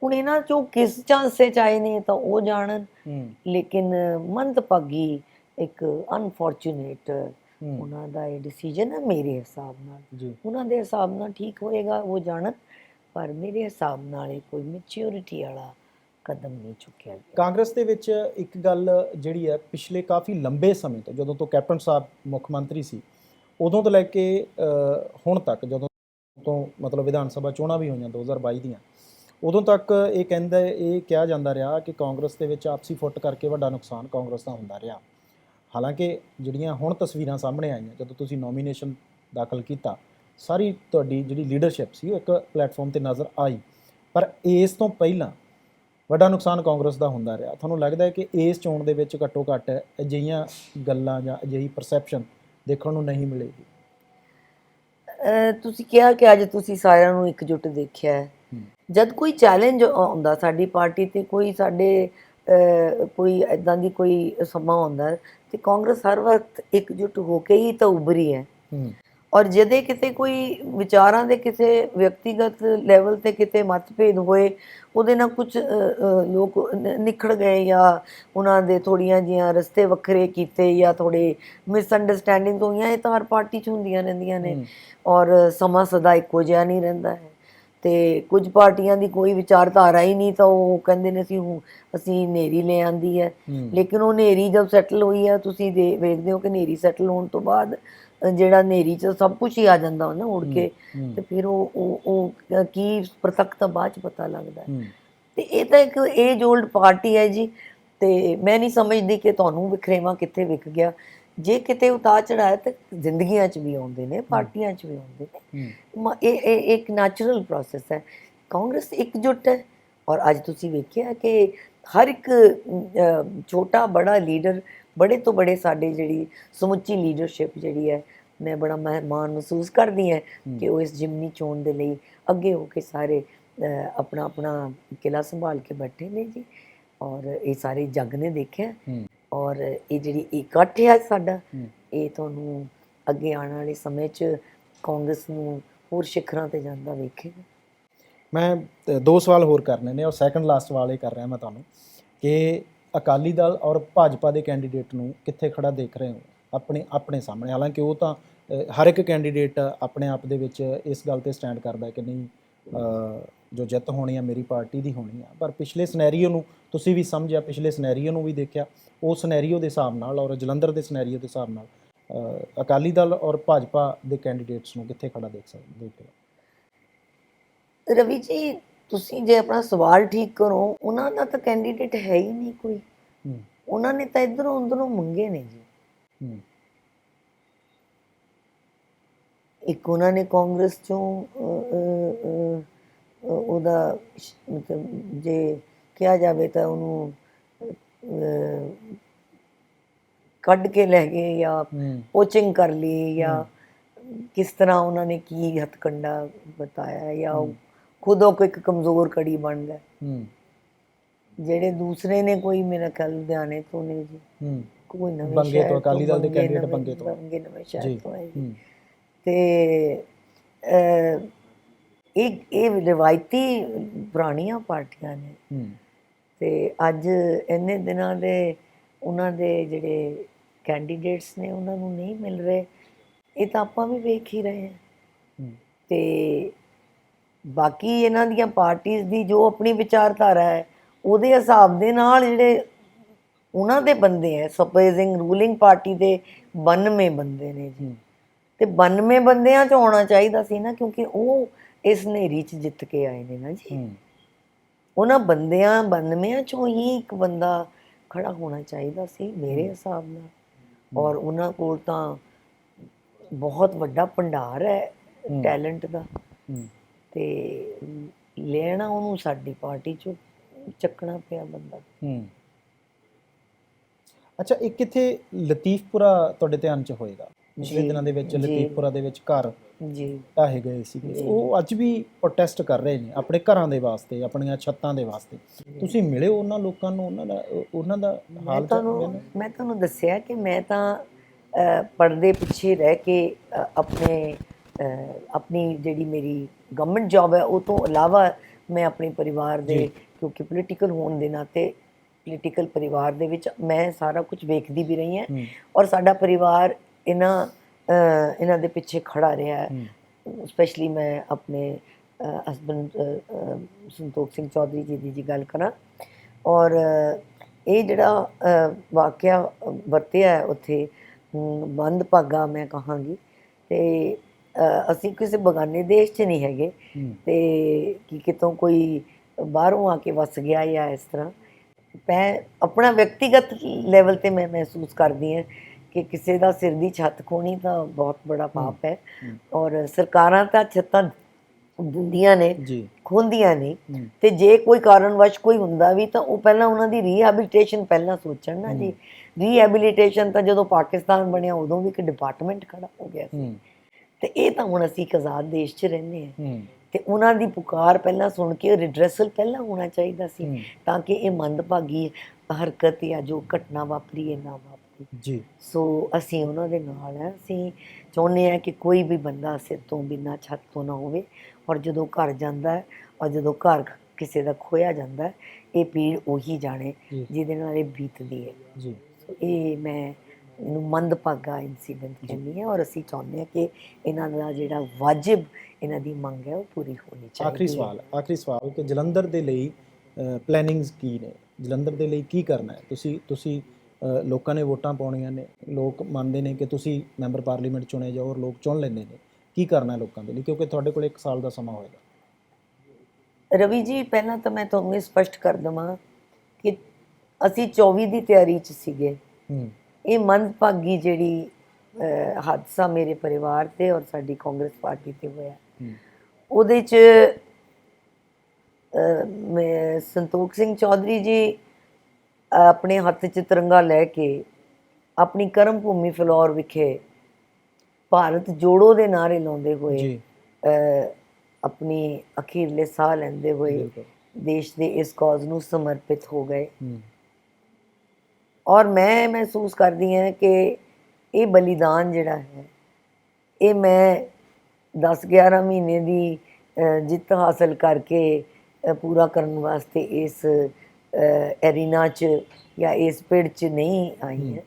ਹੁਣ ਇਹਨਾਂ ਚੋਂ ਕਿਸ ਚਾਂਸੇ ਚ ਆਏ ਨੇ ਤਾਂ ਉਹ ਜਾਣਨ, ਲੇਕਿਨ ਮੰਦਭਾਗੀ ਇੱਕ ਅਨਫੋਰਚੂਨੇਟ ਉਹਨਾਂ ਦਾ ਇਹ ਡਿਸੀਜਨ ਹੈ। ਮੇਰੇ ਹਿਸਾਬ ਨਾਲ ਉਹਨਾਂ ਦੇ ਹਿਸਾਬ ਨਾਲ ਠੀਕ ਹੋਏਗਾ, ਉਹ ਜਾਣਨ, ਪਰ ਮੇਰੇ ਹਿਸਾਬ ਨਾਲ ਇਹ ਕੋਈ ਮੈਚਿਓਰਿਟੀ ਵਾਲਾ ਕਦਮ ਨਹੀਂ ਚੁੱਕਿਆ ਗਿਆ। ਕਾਂਗਰਸ ਦੇ ਵਿੱਚ ਇੱਕ ਗੱਲ ਜਿਹੜੀ ਹੈ, ਪਿਛਲੇ ਕਾਫੀ ਲੰਬੇ ਸਮੇਂ ਤੋਂ, ਜਦੋਂ ਤੋਂ ਕੈਪਟਨ ਸਾਹਿਬ ਮੁੱਖ ਮੰਤਰੀ ਸੀ ਉਦੋਂ ਤੋਂ ਲੈ ਕੇ ਹੁਣ ਤੱਕ, ਜਦੋਂ ਤੋਂ ਮਤਲਬ ਵਿਧਾਨ ਸਭਾ ਚੋਣਾਂ ਵੀ ਹੋਈਆਂ 2022 ਦੀਆਂ, ਉਦੋਂ ਤੱਕ ਇਹ ਕਿਹਾ ਜਾਂਦਾ ਰਿਹਾ ਕਿ ਕਾਂਗਰਸ ਦੇ ਵਿੱਚ ਆਪਸੀ ਫੁੱਟ ਕਰਕੇ ਵੱਡਾ ਨੁਕਸਾਨ ਕਾਂਗਰਸ ਦਾ ਹੁੰਦਾ ਰਿਹਾ। ਹਾਲਾਂਕਿ ਜਿਹੜੀਆਂ ਹੁਣ ਤਸਵੀਰਾਂ ਸਾਹਮਣੇ ਆਈਆਂ, ਜਦੋਂ ਤੁਸੀਂ ਨੋਮੀਨੇਸ਼ਨ ਦਾਖਲ ਕੀਤਾ, ਸਾਰੀ ਤੁਹਾਡੀ ਜਿਹੜੀ ਲੀਡਰਸ਼ਿਪ ਸੀ ਉਹ ਇੱਕ ਪਲੇਟਫਾਰਮ 'ਤੇ ਨਜ਼ਰ ਆਈ, ਪਰ ਇਸ ਤੋਂ ਪਹਿਲਾਂ ਵੱਡਾ ਨੁਕਸਾਨ ਕਾਂਗਰਸ ਦਾ ਹੁੰਦਾ ਰਿਹਾ। ਤੁਹਾਨੂੰ ਲੱਗਦਾ ਹੈ ਕਿ ਇਸ ਚੋਣ ਦੇ ਵਿੱਚ ਘੱਟੋ ਘੱਟ ਅਜਿਹੀਆਂ ਗੱਲਾਂ ਜਾਂ ਅਜਿਹੀ ਪਰਸੈਪਸ਼ਨ ਦੇਖਣ ਨੂੰ ਨਹੀਂ ਮਿਲੇਗੀ? ਤੁਸੀਂ ਕਿਹਾ ਕਿ ਅੱਜ ਤੁਸੀਂ ਸਾਰਿਆਂ ਨੂੰ ਇਕਜੁੱਟ ਦੇਖਿਆ ਹੈ। ਜਦ ਕੋਈ ਚੈਲੰਜ ਆਉਂਦਾ ਸਾਡੀ ਪਾਰਟੀ 'ਤੇ, ਕੋਈ ਸਾਡੇ ਕੋਈ ਇੱਦਾਂ ਦੀ ਕੋਈ ਸਮਾਂ ਆਉਂਦਾ, ਤੇ ਕਾਂਗਰਸ ਹਰ ਵਕਤ ਇਕਜੁੱਟ ਹੋ ਕੇ ਹੀ ਤਾਂ ਉੱਭਰੀ ਹੈ। ਔਰ ਜਦੋਂ ਕਿਤੇ ਕੋਈ ਵਿਚਾਰਾਂ ਦੇ ਕਿਸੇ ਵਿਅਕਤੀਗਤ ਲੈਵਲ 'ਤੇ ਕਿਤੇ ਮਤਭੇਦ ਹੋਏ, ਉਹਦੇ ਨਾਲ ਕੁਝ ਲੋਕ ਨਿਖੜ ਗਏ ਜਾਂ ਉਹਨਾਂ ਦੇ ਥੋੜ੍ਹੀਆਂ ਜਿਹੀਆਂ ਰਸਤੇ ਵੱਖਰੇ ਕੀਤੇ ਜਾਂ ਥੋੜ੍ਹੇ ਮਿਸਅੰਡਰਸਟੈਂਡਿੰਗ ਹੋਈਆਂ, ਇਹ ਤਾਂ ਹਰ ਪਾਰਟੀ 'ਚ ਹੁੰਦੀਆਂ ਰਹਿੰਦੀਆਂ ਨੇ। ਔਰ ਸਮਾਂ ਸਦਾ ਇੱਕੋ ਜਿਹਾ ਨਹੀਂ ਰਹਿੰਦਾ ਹੈ। ਅਤੇ ਕੁਝ ਪਾਰਟੀਆਂ ਦੀ ਕੋਈ ਵਿਚਾਰਧਾਰਾ ਹੀ ਨਹੀਂ, ਤਾਂ ਉਹ ਕਹਿੰਦੇ ਨੇ ਅਸੀਂ ਹਨੇਰੀ ਲੈ ਆਂਦੀ ਹੈ, ਲੇਕਿਨ ਉਹ ਹਨੇਰੀ ਜਦ ਸੈਟਲ ਹੋਈ ਹੈ, ਤੁਸੀਂ ਵੇਖਦੇ ਹੋ ਕਿ ਹਨੇਰੀ ਸੈਟਲ ਹੋਣ ਤੋਂ ਬਾਅਦ ਜਿਹੜਾ ਹਨੇਰੀ 'ਚ ਸਭ ਕੁਛ ਹੀ ਆ ਜਾਂਦਾ ਨਾ ਉੜ ਕੇ, ਤੇ ਫਿਰ ਉਹ ਕੀ ਪ੍ਰਤੱਖ ਤਾਂ ਬਾਅਦ 'ਚ ਪਤਾ ਲੱਗਦਾ। ਤੇ ਇਹ ਤਾਂ ਇੱਕ ਏਜ ਓਲਡ ਪਾਰਟੀ ਹੈ ਜੀ। ਤੇ ਮੈਂ ਨਹੀਂ ਸਮਝਦੀ ਕਿ ਤੁਹਾਨੂੰ ਵਿਖਰੇਵਾਂ ਕਿੱਥੇ ਵਿਕ ਗਿਆ। ਜੇ ਕਿਤੇ ਉਤਾਰ ਚੜ੍ਹਾਅ ਤਾਂ ਜ਼ਿੰਦਗੀਆਂ 'ਚ ਵੀ ਆਉਂਦੇ ਨੇ, ਪਾਰਟੀਆਂ 'ਚ ਵੀ ਆਉਂਦੇ ਨੇ। ਇਹ ਇੱਕ ਨੈਚੁਰਲ ਪ੍ਰੋਸੈਸ ਹੈ। ਕਾਂਗਰਸ ਇਕਜੁੱਟ ਹੈ, ਔਰ ਅੱਜ ਤੁਸੀਂ ਵੇਖਿਆ ਕਿ ਹਰ ਇੱਕ ਛੋਟਾ ਬੜਾ ਲੀਡਰ, ਬੜੇ ਤੋਂ ਬੜੇ ਸਾਡੇ ਜਿਹੜੀ ਸਮੁੱਚੀ ਲੀਡਰਸ਼ਿਪ ਜਿਹੜੀ ਹੈ, ਮੈਂ ਬੜਾ ਮਾਣ ਮਹਿਸੂਸ ਕਰਦੀ ਹਾਂ ਕਿ ਉਹ ਇਸ ਜਿਮਨੀ ਚੋਣ ਦੇ ਲਈ ਅੱਗੇ ਹੋ ਕੇ ਸਾਰੇ ਆਪਣਾ ਆਪਣਾ ਕਿਲਾ ਸੰਭਾਲ ਕੇ ਬੈਠੇ ਨੇ ਜੀ। ਔਰ ਇਹ ਸਾਰੇ ਜੱਗ ਨੇ ਦੇਖਿਆ, ਔਰ ਇਹ ਜਿਹੜੀ ਇਕੱਠ ਹੈ ਸਾਡਾ, ਇਹ ਤੁਹਾਨੂੰ ਅੱਗੇ ਆਉਣ ਵਾਲੇ ਸਮੇਂ 'ਚ ਕਾਂਗਰਸ ਨੂੰ ਹੋਰ ਸਿਖਰਾਂ 'ਤੇ ਜਾਂਦਾ ਵੇਖੇਗਾ। ਮੈਂ 2 ਸਵਾਲ ਹੋਰ ਕਰਨੇ ਨੇ, ਔਰ ਸੈਕੰਡ ਲਾਸਟ ਸਵਾਲ ਇਹ ਕਰ ਰਿਹਾ ਮੈਂ ਤੁਹਾਨੂੰ ਕਿ ਅਕਾਲੀ ਦਲ ਔਰ ਭਾਜਪਾ ਦੇ ਕੈਂਡੀਡੇਟ ਨੂੰ ਕਿੱਥੇ ਖੜਾ ਦੇਖ ਰਹੇ ਹੋ ਆਪਣੇ ਸਾਹਮਣੇ? ਹਾਲਾਂਕਿ ਉਹ ਤਾਂ ਹਰ ਇੱਕ ਕੈਂਡੀਡੇਟ ਆਪਣੇ ਆਪ ਦੇ ਵਿੱਚ ਇਸ ਗੱਲ 'ਤੇ ਸਟੈਂਡ ਕਰਦਾ ਕਿ ਨਹੀਂ, ਜੋ ਜਿੱਤ ਹੋਣੀ ਆ ਮੇਰੀ ਪਾਰਟੀ ਦੀ ਹੋਣੀ ਆ, ਪਰ ਪਿਛਲੇ ਸਿਨੈਰੀਓ ਨੂੰ ਤੁਸੀਂ ਵੀ ਸਮਝਿਆ, ਪਿਛਲੇ ਸਿਨੈਰੀਓ ਨੂੰ ਵੀ ਦੇਖਿਆ, ਉਸ ਸਿਨੈਰੀਓ ਦੇ ਹਿਸਾਬ ਨਾਲ ਔਰ ਜਲੰਧਰ ਦੇ ਸਿਨੈਰੀਓ ਦੇ ਹਿਸਾਬ ਨਾਲ ਅਕਾਲੀ ਦਲ ਔਰ ਭਾਜਪਾ ਦੇ ਕੈਂਡੀਡੇਟਸ ਨੂੰ ਕਿੱਥੇ ਖੜਾ ਦੇਖ ਹੋ? ਰਵੀ ਜੀ, ਤੁਸੀਂ ਜੇ ਆਪਣਾ ਸਵਾਲ ਠੀਕ ਕਰੋ, ਉਹਨਾਂ ਦਾ ਤਾਂ ਕੈਂਡੀਡੇਟ ਹੈ ਹੀ ਨਹੀਂ ਕੋਈ। ਉਹਨਾਂ ਨੇ ਤਾਂ ਇੱਧਰੋਂ ਉੱਧਰੋਂ ਮੰਗੇ ਨੇ ਜੀ। ਇੱਕ ਉਹਨਾਂ ਨੇ ਕਾਂਗਰਸ ਚੋਂ ਉਹਦਾ ਮਤਲਬ ਜੇ ਕਿਹਾ ਜਾਵੇ ਤਾਂ ਉਹਨੂੰ ਕੱਢ ਕੇ ਲੈ ਗਏ ਜਾਂ ਕੋਚਿੰਗ ਕਰ ਲਈ, ਜਾਂ ਕਿਸ ਤਰ੍ਹਾਂ ਉਹਨਾਂ ਨੇ ਕੀ ਹੱਥਕੰਡਾ ਬਤਾਇਆ, ਜਾਂ ਖੁਦ ਉਹ ਇੱਕ ਕਮਜ਼ੋਰ ਕੜੀ ਬਣ ਗਿਆ। ਜਿਹੜੇ ਦੂਸਰੇ ਨੇ ਕੋਈ ਮੇਰਾ ਖਿਆਲ ਲੁਧਿਆਣੇ ਤੋਂ ਨੇ ਜੀ, ਕੋਈ ਨਵੇਂ ਸ਼ਹਿਰ ਤੋਂ, ਅਕਾਲੀ ਦਲ ਦੇ ਕੈਂਡੀਡੇਟ ਬੰਗੇ ਨਵੇਂ ਸ਼ਹਿਰ ਤੋਂ ਆਏ ਜੀ। ਅਤੇ ਇਹ ਰਿਵਾਇਤੀ ਪੁਰਾਣੀਆਂ ਪਾਰਟੀਆਂ ਨੇ ਹੂੰ ਤੇ ਅੱਜ ਇੰਨੇ ਦਿਨਾਂ ਦੇ ਉਹਨਾਂ ਦੇ ਜਿਹੜੇ ਕੈਂਡੀਡੇਟਸ ਨੇ ਉਹਨਾਂ ਨੂੰ ਨਹੀਂ ਮਿਲ ਰਹੇ। ਇਹ ਤਾਂ ਆਪਾਂ ਵੀ ਵੇਖ ਹੀ ਰਹੇ ਹਾਂ। ਹੂੰ ਤੇ ਬਾਕੀ ਇਹਨਾਂ ਦੀਆਂ ਪਾਰਟੀਆਂ ਦੀ ਜੋ ਆਪਣੀ ਵਿਚਾਰਧਾਰਾ ਹੈ ਉਹਦੇ ਹਿਸਾਬ ਦੇ ਨਾਲ ਜਿਹੜੇ ਉਹਨਾਂ ਦੇ ਬੰਦੇ ਹੈ, ਸਪੋਜ਼ਿੰਗ ਰੂਲਿੰਗ ਪਾਰਟੀ ਦੇ 92 ਬੰਦੇ ਨੇ ਜੀ, ਤੇ 92 ਬੰਦਿਆਂ 'ਚ ਆਉਣਾ ਚਾਹੀਦਾ ਸੀ ਨਾ, ਕਿਉਂਕਿ ਉਹ ਇਸ ਹਨੇਰੀ 'ਚ ਜਿੱਤ ਕੇ ਆਏ ਨੇ ਨਾ ਜੀ। ਉਹਨਾਂ 92 'ਚੋਂ ਹੀ ਇੱਕ ਬੰਦਾ ਖੜਾ ਹੋਣਾ ਚਾਹੀਦਾ ਸੀ ਮੇਰੇ ਹਿਸਾਬ ਨਾਲ। ਔਰ ਉਹਨਾਂ ਕੋਲ ਤਾਂ ਬਹੁਤ ਵੱਡਾ ਭੰਡਾਰ ਹੈ ਟੈਲੈਂਟ ਦਾ, ਤੇ ਲੈਣਾ ਉਹਨੂੰ ਸਾਡੀ ਪਾਰਟੀ 'ਚੋਂ ਚੱਕਣਾ ਪਿਆ ਬੰਦਾ। ਅੱਛਾ, ਇੱਕ ਇੱਥੇ ਲਤੀਫਪੁਰਾ ਤੁਹਾਡੇ ਧਿਆਨ 'ਚ ਹੋਏਗਾ, ਪਿਛਲੇ ਦਿਨਾਂ ਦੇ ਵਿੱਚ ਲਤੀਫਪੁਰਾ ਦੇ ਵਿੱਚ ਘਰ ਜੀ ਢਾਹੇ ਗਏ ਸੀਗੇ, ਉਹ ਅੱਜ ਵੀ ਪ੍ਰੋਟੈਸਟ ਕਰ ਰਹੇ ਨੇ ਆਪਣੇ ਘਰਾਂ ਦੇ ਵਾਸਤੇ, ਆਪਣੀਆਂ ਛੱਤਾਂ ਦੇ ਵਾਸਤੇ। ਤੁਸੀਂ ਮਿਲੇ ਉਹਨਾਂ ਲੋਕਾਂ ਨੂੰ, ਉਹਨਾਂ ਦਾ ਹਾਲ ਮੈਂ ਤੁਹਾਨੂੰ ਦੱਸਿਆ ਕਿ ਮੈਂ ਤਾਂ ਪਰਦੇ ਪਿੱਛੇ ਰਹਿ ਕੇ ਆਪਣੀ ਜਿਹੜੀ ਮੇਰੀ ਗਵਰਨਮੈਂਟ ਜੌਬ ਹੈ ਉਹ ਤੋਂ ਇਲਾਵਾ ਮੈਂ ਆਪਣੇ ਪਰਿਵਾਰ ਦੇ, ਕਿਉਂਕਿ ਪੋਲੀਟੀਕਲ ਹੋਣ ਦੇ ਨਾਤੇ ਪੋਲੀਟੀਕਲ ਪਰਿਵਾਰ ਦੇ ਵਿੱਚ ਮੈਂ ਸਾਰਾ ਕੁਝ ਵੇਖਦੀ ਵੀ ਰਹੀ ਹਾਂ। ਔਰ ਸਾਡਾ ਪਰਿਵਾਰ ਇਹਨਾਂ ਦੇ ਪਿੱਛੇ ਖੜਾ ਰਿਹਾ ਹੈ। ਸਪੈਸ਼ਲੀ ਮੈਂ ਆਪਣੇ ਹਸਬੈਂਡ ਸੰਤੋਖ ਸਿੰਘ ਚੌਧਰੀ ਜੀ ਦੀ ਗੱਲ ਕਰਾਂ, ਔਰ ਇਹ ਜਿਹੜਾ ਵਾਕਿਆ ਵਰਤਿਆ ਉੱਥੇ ਮੰਦਭਾਗਾ ਮੈਂ ਕਹਾਂਗੀ। ਤੇ ਅਸੀਂ ਕਿਸੇ ਬਗਾਨੇ ਦੇਸ਼ 'ਚ ਨਹੀਂ ਹੈਗੇ ਤੇ ਕਿ ਕਿਤੋਂ ਕੋਈ ਬਾਹਰੋਂ ਆ ਕੇ ਵਸ ਗਿਆ ਜਾਂ ਇਸ ਤਰ੍ਹਾਂ। ਮੈਂ ਆਪਣਾ ਵਿਅਕਤੀਗਤ ਲੈਵਲ 'ਤੇ ਮੈਂ ਮਹਿਸੂਸ ਕਰਦੀ ਹਾਂ ਕਿ ਕਿਸੇ ਦਾ ਸਿਰ ਦੀ ਛੱਤ ਖੋਣੀ ਤਾਂ ਬਹੁਤ ਬੜਾ ਪਾਪ ਹੈ। ਔਰ ਸਰਕਾਰਾਂ ਤਾਂ ਛੱਤਾਂ ਦਿੰਦੀਆਂ ਨੇ, ਖੋਹਦੀਆਂ ਨਹੀਂ। ਤੇ ਜੇ ਕੋਈ ਕਾਰਨਵਸ਼ ਕੋਈ ਹੁੰਦਾ ਵੀ ਤਾਂ ਉਹ ਪਹਿਲਾਂ ਉਹਨਾਂ ਦੀ ਰੀਹੈਬਿਲਿਟੇਸ਼ਨ ਪਹਿਲਾਂ ਸੋਚਣ ਨਾ ਜੀ। ਰੀਹੈਬਿਲਿਟੇਸ਼ਨ ਤਾਂ ਜਦੋਂ ਪਾਕਿਸਤਾਨ ਬਣਿਆ ਉਦੋਂ ਵੀ ਇੱਕ ਡਿਪਾਰਟਮੈਂਟ ਖੜਾ ਹੋ ਗਿਆ ਸੀ। ਤੇ ਇਹ ਤਾਂ ਹੁਣ ਅਸੀਂ ਇੱਕ ਆਜ਼ਾਦ ਦੇਸ਼ 'ਚ ਰਹਿੰਦੇ ਹਾਂ ਤੇ ਉਹਨਾਂ ਦੀ ਪੁਕਾਰ ਪਹਿਲਾਂ ਸੁਣ ਕੇ ਰਿਡਰੈਸਲ ਪਹਿਲਾਂ ਹੋਣਾ ਚਾਹੀਦਾ ਸੀ, ਤਾਂ ਕਿ ਇਹ ਮੰਦਭਾਗੀ ਹਰਕਤ ਜਾਂ ਜੋ ਘਟਨਾ ਵਾਪਰੀ ਇਹ ਨਾ ਵਾਪਰੀ ਜੀ। ਸੋ ਅਸੀਂ ਉਹਨਾਂ ਦੇ ਨਾਲ ਹਾਂ। ਅਸੀਂ ਚਾਹੁੰਦੇ ਹਾਂ ਕਿ ਕੋਈ ਵੀ ਬੰਦਾ ਸਿਰ ਤੋਂ ਬਿਨਾਂ ਛੱਤ ਤੋਂ ਨਾ ਹੋਵੇ। ਔਰ ਜਦੋਂ ਘਰ ਜਾਂਦਾ ਹੈ, ਔਰ ਜਦੋਂ ਘਰ ਕਿਸੇ ਦਾ ਖੋਇਆ ਜਾਂਦਾ ਹੈ, ਇਹ ਪੀੜ ਉਹੀ ਜਾਣੇ ਜਿਹਦੇ ਨਾਲ ਇਹ ਬੀਤਦੀ ਹੈ ਜੀ। ਇਹ ਮੈਂ ਇਹਨੂੰ ਮੰਦਭਾਗਾ ਇੰਸੀਡੈਂਟ ਕਹਿੰਦੀ ਹਾਂ। ਔਰ ਅਸੀਂ ਚਾਹੁੰਦੇ ਹਾਂ ਕਿ ਇਹਨਾਂ ਦਾ ਜਿਹੜਾ ਵਾਜਿਬ ਇਹਨਾਂ ਦੀ ਮੰਗ ਹੈ ਉਹ ਪੂਰੀ ਹੋਣੀ ਚਾਹੀਦੀ ਹੈ। ਆਖਰੀ ਸਵਾਲ ਕਿ ਜਲੰਧਰ ਦੇ ਲਈ ਪਲੈਨਿੰਗਸ ਕੀ ਨੇ? ਜਲੰਧਰ ਦੇ ਲਈ ਕੀ ਕਰਨਾ ਹੈ? ਤੁਸੀਂ ਲੋਕਾਂ ਨੇ ਵੋਟਾਂ ਪਾਉਣੀਆਂ ਨੇ, ਲੋਕ ਮੰਨਦੇ ਨੇ ਕਿ ਤੁਸੀਂ ਮੈਂਬਰ ਪਾਰਲੀਮੈਂਟ ਚੁਣੇ ਜਾਓ ਔਰ ਲੋਕ ਚੁਣ ਲੈਂਦੇ ਨੇ। ਕੀ ਕਰਨਾ ਲੋਕਾਂ ਦੇ ਲਈ, ਕਿਉਂਕਿ ਤੁਹਾਡੇ ਕੋਲ 1 ਸਾਲ ਦਾ ਸਮਾਂ ਹੋਏਗਾ। ਰਵੀ ਜੀ, ਪਹਿਲਾਂ ਤਾਂ ਮੈਂ ਤੁਹਾਨੂੰ ਇਹ ਸਪਸ਼ਟ ਕਰ ਦੇਵਾਂ ਕਿ ਅਸੀਂ 24 ਦੀ ਤਿਆਰੀ 'ਚ ਸੀਗੇ। ਇਹ ਮੰਦਭਾਗੀ ਜਿਹੜੀ ਹਾਦਸਾ ਮੇਰੇ ਪਰਿਵਾਰ 'ਤੇ ਔਰ ਸਾਡੀ ਕਾਂਗਰਸ ਪਾਰਟੀ 'ਤੇ ਹੋਇਆ, ਉਹਦੇ 'ਚ ਮੈਂ ਸੰਤੋਖ ਸਿੰਘ ਚੌਧਰੀ ਜੀ ਆਪਣੇ ਹੱਥ 'ਚ ਤਿਰੰਗਾ ਲੈ ਕੇ ਆਪਣੀ ਕਰਮ ਭੂਮੀ ਫਲੋਰ ਵਿਖੇ ਭਾਰਤ ਜੋੜੋ ਦੇ ਨਾਅਰੇ ਲਾਉਂਦੇ ਹੋਏ ਆਪਣੀ ਅਖੀਰਲੇ ਸਾਹ ਲੈਂਦੇ ਹੋਏ ਦੇਸ਼ ਦੇ ਇਸ ਕਾਜ਼ ਨੂੰ ਸਮਰਪਿਤ ਹੋ ਗਏ। ਔਰ ਮੈਂ ਮਹਿਸੂਸ ਕਰਦੀ ਹਾਂ ਕਿ ਇਹ ਬਲੀਦਾਨ ਜਿਹੜਾ ਹੈ, ਇਹ ਮੈਂ 10-11 ਮਹੀਨੇ ਦੀ ਜਿੱਤ ਹਾਸਲ ਕਰਕੇ ਪੂਰਾ ਕਰਨ ਵਾਸਤੇ ਇਸ ਐਰੀਨਾ 'ਚ ਜਾਂ ਇਸ ਪਿੜ 'ਚ ਨਹੀਂ ਆਈ ਹੈ।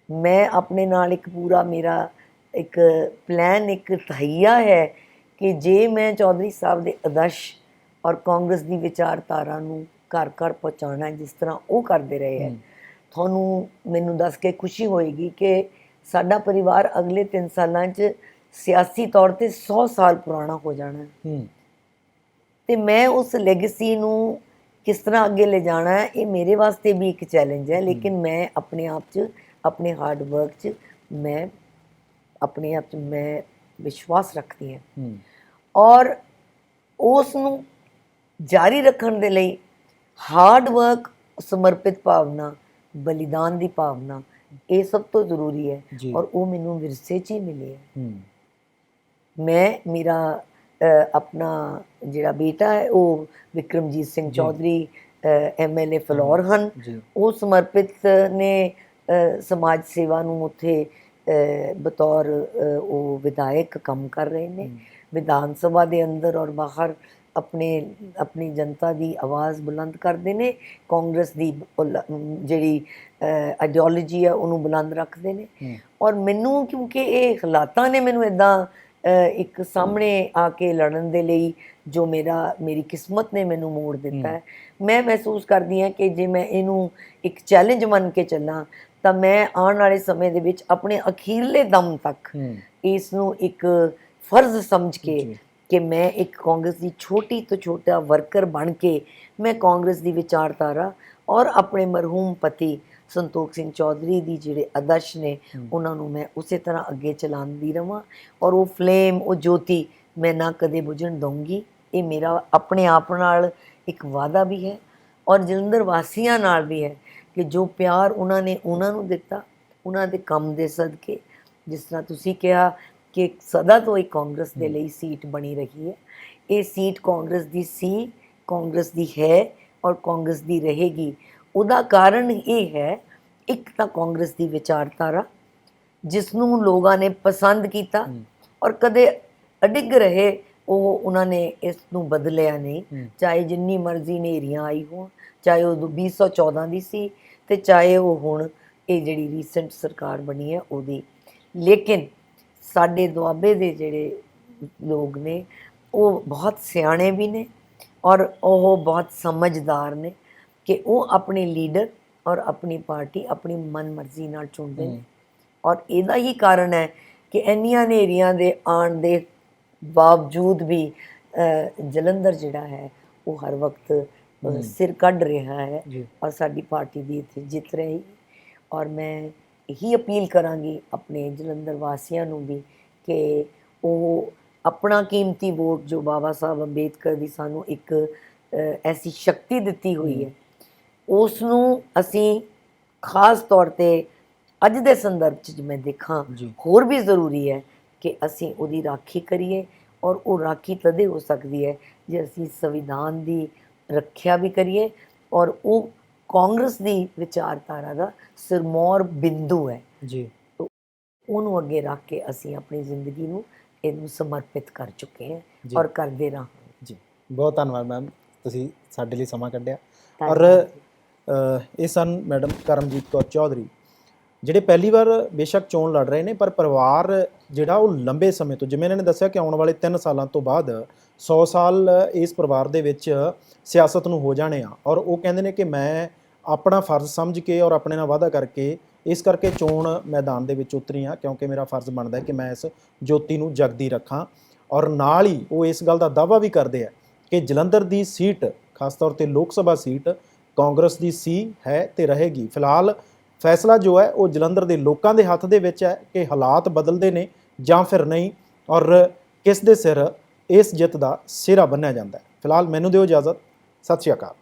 ਮੈਂ ਆਪਣੇ ਨਾਲ ਇੱਕ ਪੂਰਾ ਮੇਰਾ ਇੱਕ ਪਲਾਨ, ਇੱਕ ਤਹਈਆ ਹੈ ਕਿ ਜੇ ਮੈਂ ਚੌਧਰੀ ਸਾਹਿਬ ਦੇ ਆਦਰਸ਼ ਔਰ ਕਾਂਗਰਸ ਦੀ ਵਿਚਾਰਧਾਰਾ ਨੂੰ ਘਰ ਘਰ ਪਹੁੰਚਾਉਣਾ ਜਿਸ ਤਰ੍ਹਾਂ ਉਹ ਕਰਦੇ ਰਹੇ ਹੈ, ਤੁਹਾਨੂੰ ਮੈਨੂੰ ਦੱਸ ਕੇ ਖੁਸ਼ੀ ਹੋਏਗੀ ਕਿ ਸਾਡਾ ਪਰਿਵਾਰ ਅਗਲੇ 3 ਸਾਲਾਂ 'ਚ ਸਿਆਸੀ ਤੌਰ 'ਤੇ 100 ਸਾਲ ਪੁਰਾਣਾ ਹੋ ਜਾਣਾ ਹੈ। ਤੇ ਮੈਂ ਉਸ ਲੈਗੇਸੀ ਨੂੰ ਕਿਸ ਤਰ੍ਹਾਂ ਅੱਗੇ ਲੈ ਜਾਣਾ ਹੈ, ਇਹ ਮੇਰੇ ਵਾਸਤੇ ਵੀ ਇੱਕ ਚੈਲੰਜ ਹੈ। ਲੇਕਿਨ ਮੈਂ ਆਪਣੇ ਆਪ 'ਚ, ਆਪਣੇ ਹਾਰਡ ਵਰਕ 'ਚ ਮੈਂ ਆਪਣੇ ਆਪ 'ਚ ਮੈਂ ਵਿਸ਼ਵਾਸ ਰੱਖਦੀ ਹਾਂ। ਔਰ ਉਸ ਨੂੰ ਜਾਰੀ ਰੱਖਣ ਦੇ ਲਈ ਹਾਰਡ ਵਰਕ, ਸਮਰਪਿਤ ਭਾਵਨਾ, ਬਲੀਦਾਨ ਦੀ ਭਾਵਨਾ, ਇਹ ਸਭ ਤੋਂ ਜ਼ਰੂਰੀ ਹੈ। ਔਰ ਉਹ ਮੈਨੂੰ ਵਿਰਸੇ 'ਚ ਹੀ ਮਿਲੀ ਹੈ। ਮੇਰਾ ਆਪਣਾ ਜਿਹੜਾ ਬੇਟਾ ਹੈ ਉਹ ਵਿਕਰਮਜੀਤ ਸਿੰਘ ਚੌਧਰੀ MLA ਫਲੋਰ ਹਨ। ਉਹ ਸਮਰਪਿਤ ਨੇ ਸਮਾਜ ਸੇਵਾ ਨੂੰ ਉੱਥੇ ਬਤੌਰ ਉਹ ਵਿਧਾਇਕ ਕੰਮ ਕਰ ਰਹੇ ਨੇ। ਵਿਧਾਨ ਸਭਾ ਦੇ ਅੰਦਰ ਔਰ ਬਾਹਰ ਆਪਣੀ ਜਨਤਾ ਦੀ ਆਵਾਜ਼ ਬੁਲੰਦ ਕਰਦੇ ਨੇ, ਕਾਂਗਰਸ ਦੀ ਜਿਹੜੀ ਆਈਡੀਓਲੋਜੀ ਹੈ ਉਹਨੂੰ ਬੁਲੰਦ ਰੱਖਦੇ ਨੇ। ਔਰ ਮੈਨੂੰ ਕਿਉਂਕਿ ਇਹ ਹਾਲਾਤਾਂ ਨੇ ਮੈਨੂੰ ਇੱਦਾਂ ਇੱਕ ਸਾਹਮਣੇ ਆ ਕੇ ਲੜਨ ਦੇ ਲਈ ਜੋ ਮੇਰੀ ਕਿਸਮਤ ਨੇ ਮੈਨੂੰ ਮੋੜ ਦਿੱਤਾ ਹੈ, ਮੈਂ ਮਹਿਸੂਸ ਕਰਦੀ ਹਾਂ ਕਿ ਜੇ ਮੈਂ ਇਹਨੂੰ ਇੱਕ ਚੈਲੰਜ ਮੰਨ ਕੇ ਚੱਲਾਂ ਤਾਂ ਮੈਂ ਆਉਣ ਵਾਲੇ ਸਮੇਂ ਦੇ ਵਿੱਚ ਆਪਣੇ ਅਖੀਰਲੇ ਦਮ ਤੱਕ ਇਸ ਨੂੰ ਇੱਕ ਫਰਜ਼ ਸਮਝ ਕੇ ਕਿ ਮੈਂ ਇੱਕ ਕਾਂਗਰਸ ਦੀ ਛੋਟੀ ਤੋਂ ਛੋਟਾ ਵਰਕਰ ਬਣ ਕੇ ਮੈਂ ਕਾਂਗਰਸ ਦੀ ਵਿਚਾਰਧਾਰਾ ਔਰ ਆਪਣੇ ਮਰਹੂਮ ਪਤੀ ਸੰਤੋਖ ਸਿੰਘ ਚੌਧਰੀ ਦੀ ਜਿਹੜੇ ਆਦਰਸ਼ ਨੇ ਉਹਨਾਂ ਨੂੰ ਮੈਂ ਉਸੇ ਤਰ੍ਹਾਂ ਅੱਗੇ ਚਲਾਉਂਦੀ ਰਵਾਂ ਔਰ ਉਹ ਫਲੇਮ, ਉਹ ਜੋਤੀ ਮੈਂ ਨਾ ਕਦੇ ਬੁਝਣ ਦਊਂਗੀ। ਇਹ ਮੇਰਾ ਆਪਣੇ ਆਪ ਨਾਲ ਇੱਕ ਵਾਅਦਾ ਵੀ ਹੈ ਔਰ ਜਲੰਧਰ ਵਾਸੀਆਂ ਨਾਲ ਵੀ ਹੈ ਕਿ ਜੋ ਪਿਆਰ ਉਹਨਾਂ ਨੇ ਉਹਨਾਂ ਨੂੰ ਦਿੱਤਾ, ਉਹਨਾਂ ਦੇ ਕੰਮ ਦੇ ਸਦਕੇ, ਜਿਸ ਤਰ੍ਹਾਂ ਤੁਸੀਂ ਕਿਹਾ ਕਿ ਸਦਾ ਤੋਂ ਹੀ ਕਾਂਗਰਸ ਦੇ ਲਈ ਸੀਟ ਬਣੀ ਰਹੀ ਹੈ, ਇਹ ਸੀਟ ਕਾਂਗਰਸ ਦੀ ਸੀ, ਕਾਂਗਰਸ ਦੀ ਹੈ ਔਰ ਕਾਂਗਰਸ ਦੀ ਰਹੇਗੀ। ਉਹਦਾ ਕਾਰਨ ਇਹ ਹੈ, ਇੱਕ ਤਾਂ ਕਾਂਗਰਸ ਦੀ ਵਿਚਾਰਧਾਰਾ ਜਿਸ ਨੂੰ ਲੋਕਾਂ ਨੇ ਪਸੰਦ ਕੀਤਾ ਔਰ ਕਦੇ ਅਡਿੱਗ ਰਹੇ, ਉਹ ਉਹਨਾਂ ਨੇ ਇਸ ਨੂੰ ਬਦਲਿਆ ਨਹੀਂ, ਚਾਹੇ ਜਿੰਨੀ ਮਰਜ਼ੀ ਹਨੇਰੀਆਂ ਆਈ ਹੋਣ, ਚਾਹੇ ਉਹ 2014 ਦੀ ਸੀ ਤੇ ਚਾਹੇ ਉਹ ਹੁਣ ਇਹ ਜਿਹੜੀ ਰੀਸੈਂਟ ਸਰਕਾਰ ਬਣੀ ਹੈ ਉਹਦੀ। ਲੇਕਿਨ ਸਾਡੇ ਦੁਆਬੇ ਦੇ ਜਿਹੜੇ ਲੋਕ ਨੇ ਉਹ ਬਹੁਤ ਸਿਆਣੇ ਵੀ ਨੇ ਔਰ ਉਹ ਬਹੁਤ ਸਮਝਦਾਰ ਨੇ ਕਿ ਉਹ ਆਪਣੇ ਲੀਡਰ ਔਰ ਆਪਣੀ ਪਾਰਟੀ ਆਪਣੀ ਮਨ ਮਰਜ਼ੀ ਨਾਲ ਚੁਣਦੇ ਨੇ। ਔਰ ਇਹਦਾ ਹੀ ਕਾਰਨ ਹੈ ਕਿ ਇੰਨੀਆਂ ਹਨੇਰੀਆਂ ਦੇ ਆਉਣ ਦੇ ਬਾਵਜੂਦ ਵੀ ਜਲੰਧਰ ਜਿਹੜਾ ਹੈ ਉਹ ਹਰ ਵਕਤ ਸਿਰ ਕੱਢ ਰਿਹਾ ਹੈ ਔਰ ਸਾਡੀ ਪਾਰਟੀ ਦੀ ਇੱਥੇ ਜਿੱਤ ਰਹੀ। ਔਰ ਮੈਂ ਇਹੀ ਅਪੀਲ ਕਰਾਂਗੀ ਆਪਣੇ ਜਲੰਧਰ ਵਾਸੀਆਂ ਨੂੰ ਵੀ ਕਿ ਉਹ ਆਪਣਾ ਕੀਮਤੀ ਵੋਟ ਜੋ ਬਾਬਾ ਸਾਹਿਬ ਅੰਬੇਦਕਰ ਦੀ ਸਾਨੂੰ ਇੱਕ ਐਸੀ ਸ਼ਕਤੀ ਦਿੱਤੀ ਹੋਈ ਹੈ, ਉਸ ਨੂੰ ਅਸੀਂ ਖਾਸ ਤੌਰ 'ਤੇ ਅੱਜ ਦੇ ਸੰਦਰਭ 'ਚ ਮੈਂ ਦੇਖਾਂ ਹੋਰ ਵੀ ਜ਼ਰੂਰੀ ਹੈ ਕਿ ਅਸੀਂ ਉਹਦੀ ਰਾਖੀ ਕਰੀਏ। ਔਰ ਉਹ ਰਾਖੀ ਤਦੇ ਹੋ ਸਕਦੀ ਹੈ ਜੇ ਅਸੀਂ ਸੰਵਿਧਾਨ ਦੀ ਰੱਖਿਆ ਵੀ ਕਰੀਏ ਔਰ ਉਹ ਕਾਂਗਰਸ ਦੀ ਵਿਚਾਰਧਾਰਾ ਦਾ ਸਿਰਮੌਰ ਬਿੰਦੂ ਹੈ ਜੀ, ਉਹਨੂੰ ਅੱਗੇ ਰੱਖ ਕੇ ਅਸੀਂ ਆਪਣੀ ਜ਼ਿੰਦਗੀ ਨੂੰ ਇਹਨੂੰ ਸਮਰਪਿਤ ਕਰ ਚੁੱਕੇ ਹਾਂ ਔਰ ਕਰਦੇ ਰਹਾਂਗੇ ਜੀ। ਬਹੁਤ ਧੰਨਵਾਦ ਮੈਮ, ਤੁਸੀਂ ਸਾਡੇ ਲਈ ਸਮਾਂ ਕੱਢਿਆ। ਔਰ ਇਹ ਸਨ ਮੈਡਮ ਕਰਮਜੀਤ ਕੌਰ ਚੌਧਰੀ, ਜਿਹੜੇ ਪਹਿਲੀ ਵਾਰ ਬੇਸ਼ੱਕ ਚੋਣ ਲੜ ਰਹੇ ਨੇ, ਪਰ ਪਰਿਵਾਰ ਜਿਹੜਾ ਉਹ ਲੰਬੇ ਸਮੇਂ ਤੋਂ, ਜਿਵੇਂ ਇਹਨਾਂ ਨੇ ਦੱਸਿਆ ਕਿ ਆਉਣ ਵਾਲੇ 3 ਸਾਲਾਂ ਤੋਂ ਬਾਅਦ 100 ਸਾਲ ਇਸ ਪਰਿਵਾਰ ਦੇ ਵਿੱਚ ਸਿਆਸਤ ਨੂੰ ਹੋ ਜਾਣੇ ਆ। ਔਰ ਉਹ ਕਹਿੰਦੇ ਨੇ ਕਿ ਮੈਂ ਆਪਣਾ ਫਰਜ਼ ਸਮਝ ਕੇ ਔਰ ਆਪਣੇ ਨਾਲ ਵਾਅਦਾ ਕਰਕੇ ਇਸ ਕਰਕੇ ਚੋਣ ਮੈਦਾਨ ਦੇ ਵਿੱਚ ਉਤਰੀ ਹਾਂ, ਕਿਉਂਕਿ ਮੇਰਾ ਫਰਜ਼ ਬਣਦਾ ਹੈ ਕਿ ਮੈਂ ਇਸ ਜੋਤੀ ਨੂੰ ਜਗਦੀ ਰੱਖਾਂ। ਔਰ ਨਾਲ ਹੀ ਉਹ ਇਸ ਗੱਲ ਦਾ ਦਾਅਵਾ ਵੀ ਕਰਦੇ ਆ ਕਿ ਜਲੰਧਰ ਦੀ ਸੀਟ, ਖਾਸ ਤੌਰ 'ਤੇ ਲੋਕ ਸਭਾ ਸੀਟ ਕਾਂਗਰਸ ਦੀ ਸੀ, ਹੈ ਤੇ ਰਹੇਗੀ। ਫਿਲਹਾਲ ਫੈਸਲਾ ਜੋ ਹੈ ਉਹ ਜਲੰਧਰ ਦੇ ਲੋਕਾਂ ਦੇ ਹੱਥ ਦੇ ਵਿੱਚ ਹੈ ਕਿ ਹਾਲਾਤ ਬਦਲਦੇ ਨੇ ਜਾਂ ਫਿਰ ਨਹੀਂ, ਔਰ ਕਿਸ ਦੇ ਸਿਰ ਇਸ ਜਿੱਤ ਦਾ ਸਿਹਰਾ ਬੰਨ੍ਹਿਆ ਜਾਂਦਾ ਹੈ। ਫਿਲਹਾਲ ਮੈਨੂੰ ਦਿਓ ਇਜਾਜ਼ਤ। ਸਤਿ ਸ਼੍ਰੀ ਅਕਾਲ।